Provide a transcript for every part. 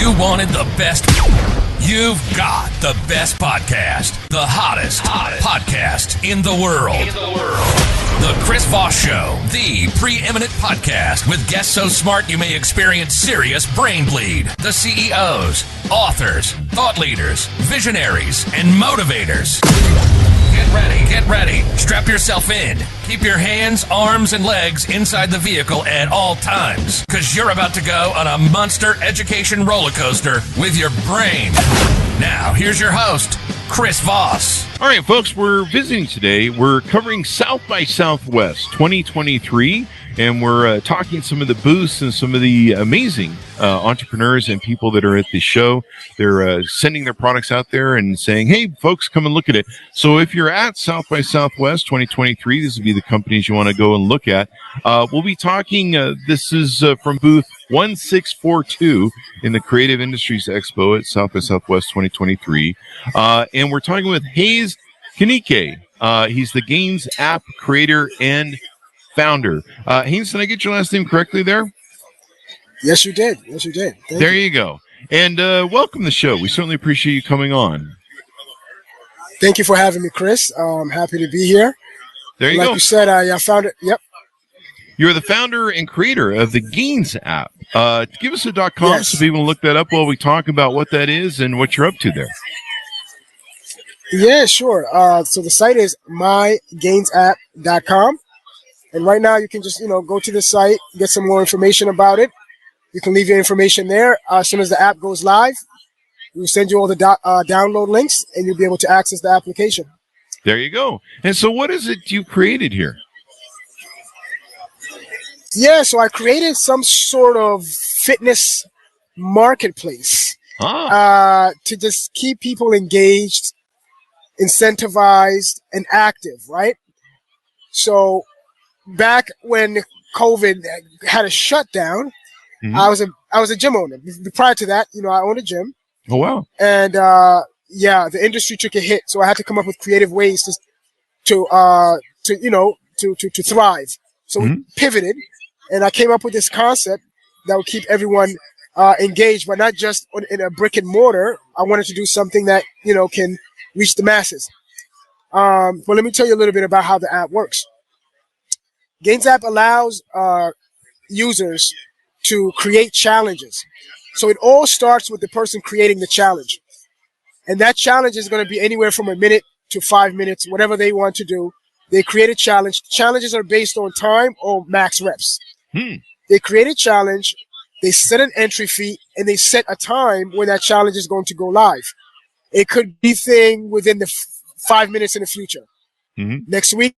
You wanted the best. You've got the best podcast. The hottest podcast in the world. The Chris Voss Show, the preeminent podcast with guests so smart you may experience serious brain bleed. The CEOs, authors, thought leaders, visionaries, and motivators. Get ready. Strap yourself in. Keep your hands, arms, and legs inside the vehicle at all times, because you're about to go on a monster education roller coaster with your brain. Now, here's your host, Chris Voss. All right, folks, we're visiting today. We're covering South by Southwest 2023, and we're talking some of the booths and some of the amazing entrepreneurs and people that are at the show. They're sending their products out there and saying, hey, folks, come and look at it. So if you're at South by Southwest 2023, this would be the companies you want to go and look at. We'll be talking, this is from booth 1642 in the Creative Industries Expo at South by Southwest 2023. And we're talking with Kanyike. He's the Gainsapp creator and founder. Haynes, did I get your last name correctly there? Yes, you did. Thank you go. And welcome to the show. We certainly appreciate you coming on. Thank you for having me, Chris. I'm happy to be here. There you go. Like you said, I found it. Yep. You're the founder and creator of the Gainsapp. Give us a .com yes. so people can look that up while we talk about what that is and what you're up to there. Yeah, sure. So the site is mygainsapp.com. And right now you can just, go to the site, get some more information about it. You can leave your information there. As soon as the app goes live, we'll send you all the download links and you'll be able to access the application. There you go. And so what is it you created here? Yeah, so I created some sort of fitness marketplace to just keep people engaged, incentivized, and active, right? So back when COVID had a shutdown, I was a gym owner. Prior to that, I owned a gym. Oh, wow. And the industry took a hit, so I had to come up with creative ways to thrive. So we pivoted, and I came up with this concept that would keep everyone engaged, but not just in a brick and mortar. I wanted to do something that can reach the masses. But let me tell you a little bit about how the app works. Gainsapp allows users to create challenges. So it all starts with the person creating the challenge. And that challenge is going to be anywhere from a minute to 5 minutes, whatever they want to do. They create a challenge. Challenges are based on time or max reps. They create a challenge, they set an entry fee, and they set a time when that challenge is going to go live. It could be thing within the 5 minutes in the future. Next week,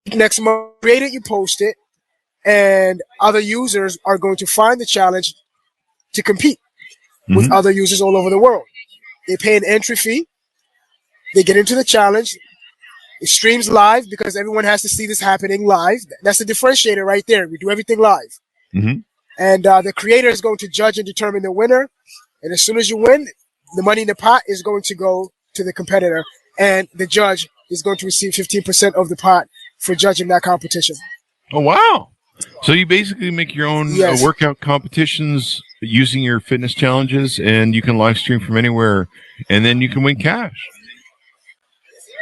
next month, create it, you post it, and other users are going to find the challenge to compete with other users all over the world. They pay an entry fee. They get into the challenge. It streams live because everyone has to see this happening live. That's the differentiator right there. We do everything live. And the creator is going to judge and determine the winner. And as soon as you win, the money in the pot is going to go to the competitor. And the judge is going to receive 15% of the pot for judging that competition. Oh, wow. So you basically make your own workout competitions using your fitness challenges, and you can live stream from anywhere, and then you can win cash.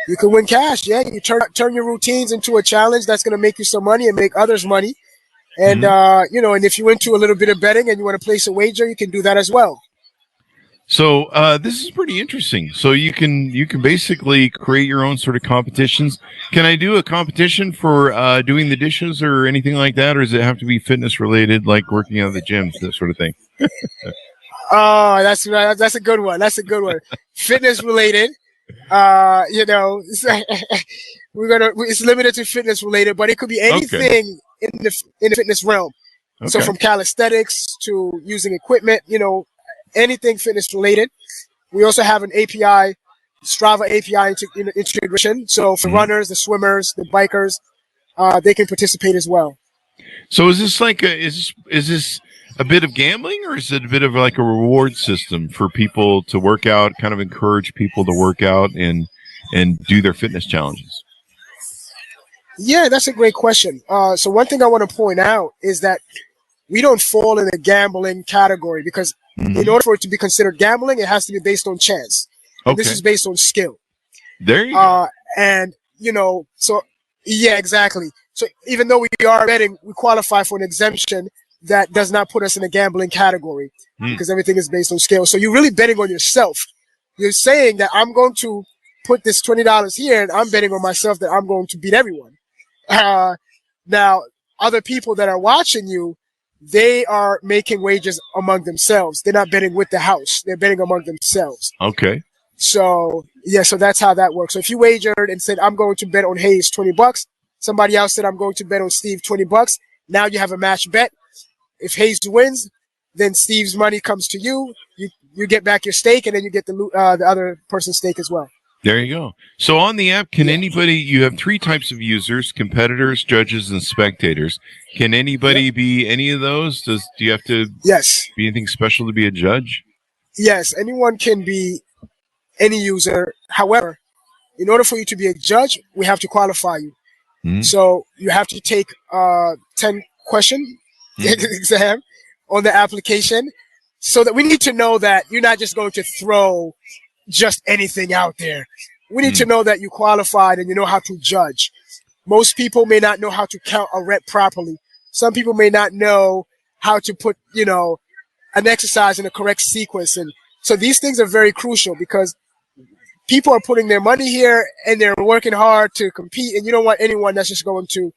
You can win cash, yeah. You turn your routines into a challenge that's going to make you some money and make others money. And, and if you're into a little bit of betting and you want to place a wager, you can do that as well. So this is pretty interesting. So you can basically create your own sort of competitions. Can I do a competition for doing the dishes or anything like that, or does it have to be fitness related, like working out at the gym, that sort of thing? Oh, that's a good one. That's a good one. Fitness related. It's limited to fitness related, but it could be anything in the fitness realm. Okay. So from calisthenics to using equipment, anything fitness related. We also have an API, Strava API integration. So for runners, the swimmers, the bikers, they can participate as well. So is this like is this a bit of gambling, or is it a bit of like a reward system for people to work out, kind of encourage people to work out and do their fitness challenges? Yeah, that's a great question. So one thing I want to point out is that we don't fall in the gambling category because in order for it to be considered gambling, it has to be based on chance. And this is based on skill. There you go. And, so, yeah, exactly. So even though we are betting, we qualify for an exemption that does not put us in a gambling category because everything is based on skill. So you're really betting on yourself. You're saying that I'm going to put this $20 here and I'm betting on myself that I'm going to beat everyone. Now, other people that are watching you, they are making wagers among themselves. They're not betting with the house. They're betting among themselves. Okay. So, yeah, so that's how that works. So if you wagered and said, I'm going to bet on Hayes $20, somebody else said, I'm going to bet on Steve $20. Now you have a match bet. If Hayes wins, then Steve's money comes to you. You get back your stake, and then you get the other person's stake as well. There you go. So on the app, can anybody, you have 3 types of users, competitors, judges, and spectators. Can anybody be any of those? Do you have to be anything special to be a judge? Yes, anyone can be any user. However, in order for you to be a judge, we have to qualify you. So you have to take 10 question exam on the application so that we need to know that you're not just going to throw just anything out there. We need to know that you qualified and you know how to judge. Most people may not know how to count a rep properly. Some people may not know how to put, an exercise in a correct sequence. And so these things are very crucial because people are putting their money here and they're working hard to compete. And you don't want anyone that's just going to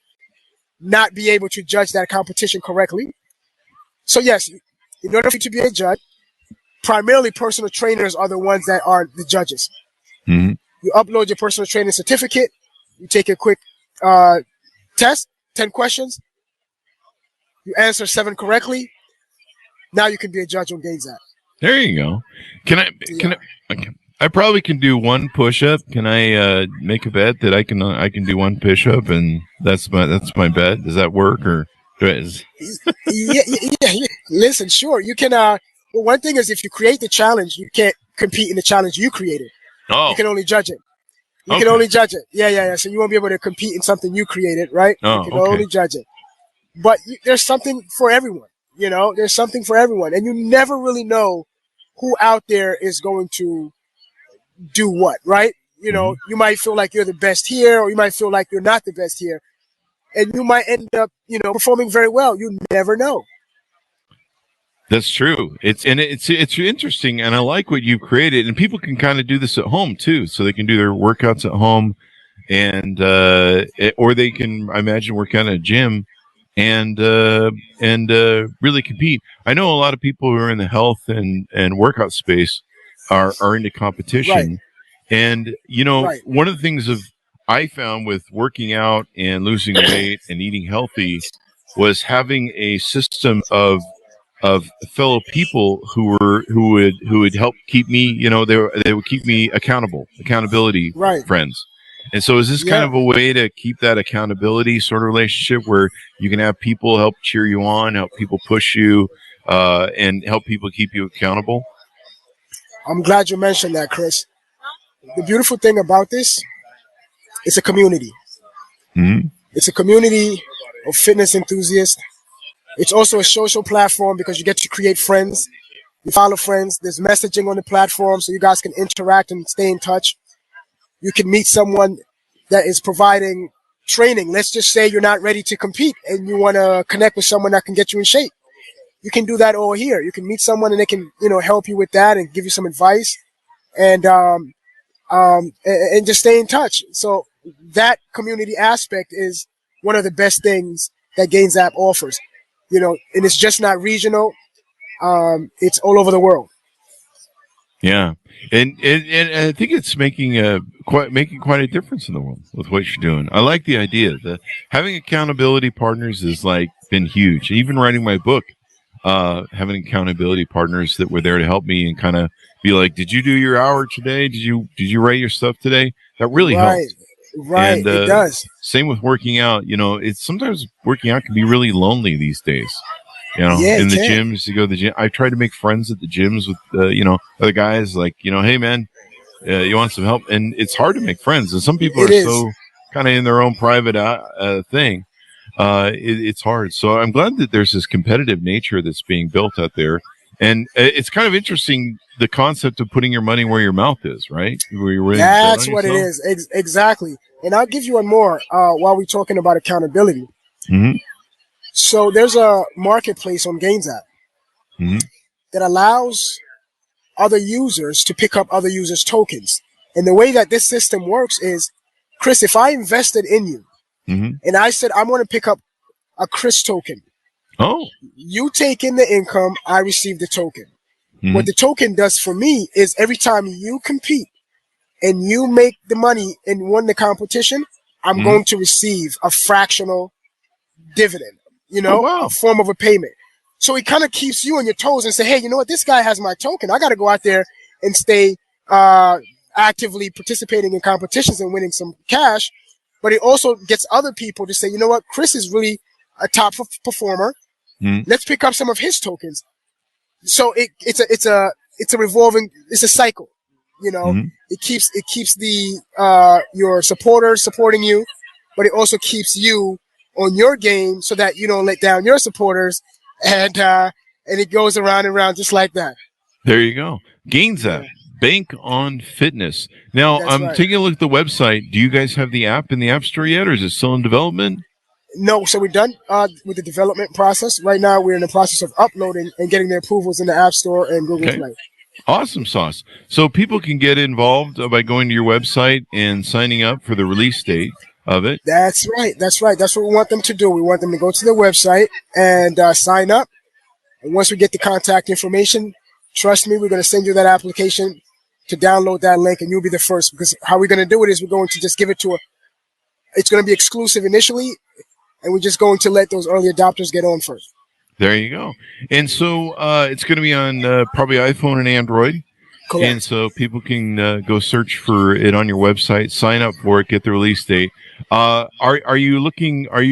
not be able to judge that competition correctly. So yes, in order for you to be a judge, primarily personal trainers are the ones that are the judges. You upload your personal training certificate. You take a quick test, 10 questions. You answer 7 correctly. Now you can be a judge on Gainsapp. There you go. I probably can do 1 push-up. Can I make a bet that I can do 1 push-up and that's my bet? Does that work or? Yeah. Listen, sure. You can. Well, one thing is if you create the challenge, you can't compete in the challenge you created. You can only judge it. You can only judge it. Yeah. So you won't be able to compete in something you created, right? You can only judge it. But there's something for everyone. There's something for everyone, and you never really know who out there is going to do what, right? You might feel like you're the best here, or you might feel like you're not the best here. And you might end up, performing very well. You never know. That's true. It's interesting, and I like what you've created. And people can kind of do this at home too, so they can do their workouts at home, and or they can, I imagine, work out in a gym and really compete. I know a lot of people who are in the health and workout space are into competition, and one of the things I found with working out and losing weight and eating healthy was having a system of fellow people who would help keep me, they would keep me accountability friends. And so is this kind of a way to keep that accountability sort of relationship where you can have people help cheer you on, help people push you, and help people keep you accountable? I'm glad you mentioned that, Chris. The beautiful thing about this, it's a community. It's a community of fitness enthusiasts. It's also a social platform because you get to create friends. You follow friends. There's messaging on the platform so you guys can interact and stay in touch. You can meet someone that is providing training. Let's just say you're not ready to compete and you want to connect with someone that can get you in shape. You can do that all here. You can meet someone and they can, help you with that and give you some advice and just stay in touch. So that community aspect is one of the best things that Gainsapp offers. And it's just not regional. It's all over the world. Yeah. And I think it's making quite a difference in the world with what you're doing. I like the idea that having accountability partners is been huge. Even writing my book, having accountability partners that were there to help me and kind of be like, did you do your hour today? Did you write your stuff today? That really helped. Right. And, it does. Same with working out. It's sometimes working out can be really lonely these days. In the gyms, you go to the gym. I try to make friends at the gyms with, other guys hey man, you want some help? And it's hard to make friends. And some people are so kind of in their own private thing. it's hard. So I'm glad that there's this competitive nature that's being built out there. And it's kind of interesting, the concept of putting your money where your mouth is, right? That's what it is. Exactly. And I'll give you one more while we're talking about accountability. Mm-hmm. So there's a marketplace on Gainsapp that allows other users to pick up other users' tokens. And the way that this system works is, Chris, if I invested in you and I said, I'm going to pick up a Chris token. Oh. You take in the income, I receive the token. What the token does for me is every time you compete and you make the money and win the competition, I'm going to receive a fractional dividend, a form of a payment. So it kind of keeps you on your toes and say, hey, you know what? This guy has my token. I got to go out there and stay actively participating in competitions and winning some cash. But it also gets other people to say, you know what? Chris is really a top performer. Let's pick up some of his tokens. So it's a revolving, it's a cycle. It keeps the your supporters supporting you, but it also keeps you on your game so that you don't let down your supporters, and it goes around and around just like that. There you go. Gainsapp, Bank on Fitness. Now, I'm taking a look at the website. Do you guys have the app in the App Store yet, or is it still in development? No, so we're done with the development process. Right now, we're in the process of uploading and getting the approvals in the App Store and Google Play. Awesome sauce. So people can get involved by going to your website and signing up for the release date of it. That's right. That's what we want them to do. We want them to go to the website and sign up. And once we get the contact information, trust me, we're going to send you that application to download that link, and you'll be the first. Because how we're going to do it is we're going to just give it to it's going to be exclusive initially, and we're just going to let those early adopters get on first. There you go. And so it's going to be on probably iPhone and Android. Correct. And so people can go search for it on your website, sign up for it, get the release date. Are you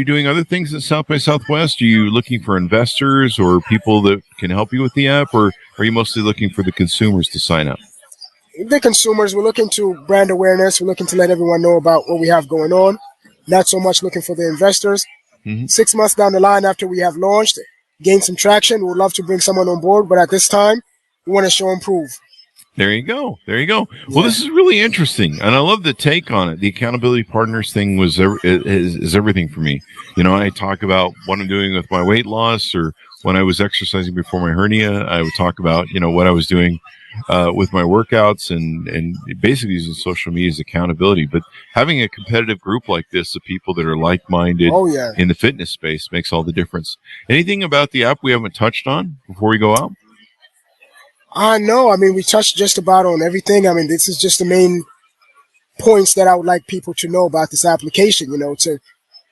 doing other things at South by Southwest? Are you looking for investors or people that can help you with the app, or are you mostly looking for the consumers to sign up? The consumers, we're looking to brand awareness. We're looking to let everyone know about what we have going on. Not so much looking for the investors. 6 months down the line after we have launched, gain some traction, we would love to bring someone on board, but at this time, we want to show and prove. There you go. There you go. Yeah. Well, this is really interesting, and I love the take on it. The accountability partners thing is everything for me. I talk about what I'm doing with my weight loss, or when I was exercising before my hernia, I would talk about, what I was doing with my workouts, and basically using social media as accountability. But having a competitive group like this of people that are like-minded in the fitness space makes all the difference. Anything about the app we haven't touched on before we go out? No, we touched just about on everything. This is just the main points that I would like people to know about this application. It's a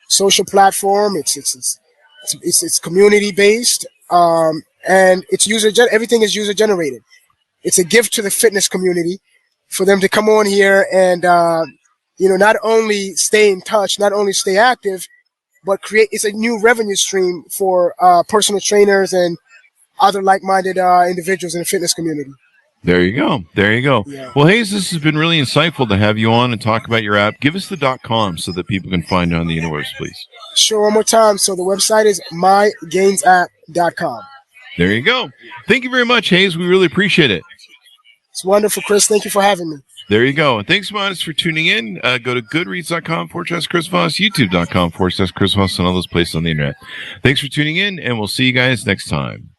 social platform. It's community based, and it's everything is user generated. It's a gift to the fitness community for them to come on here and not only stay in touch, not only stay active, but it's a new revenue stream for personal trainers and other like-minded individuals in the fitness community. There you go. There you go. Yeah. Well, Hayes, this has been really insightful to have you on and talk about your app. Give us the .com so that people can find it on the universe, please. Sure, one more time. So the website is mygainsapp.com. There you go. Thank you very much, Hayes. We really appreciate it. It's wonderful, Chris. Thank you for having me. There you go. And thanks, Monis, for tuning in. Go to goodreads.com/Chris Voss, youtube.com/Chris Voss, and all those places on the internet. Thanks for tuning in, and we'll see you guys next time.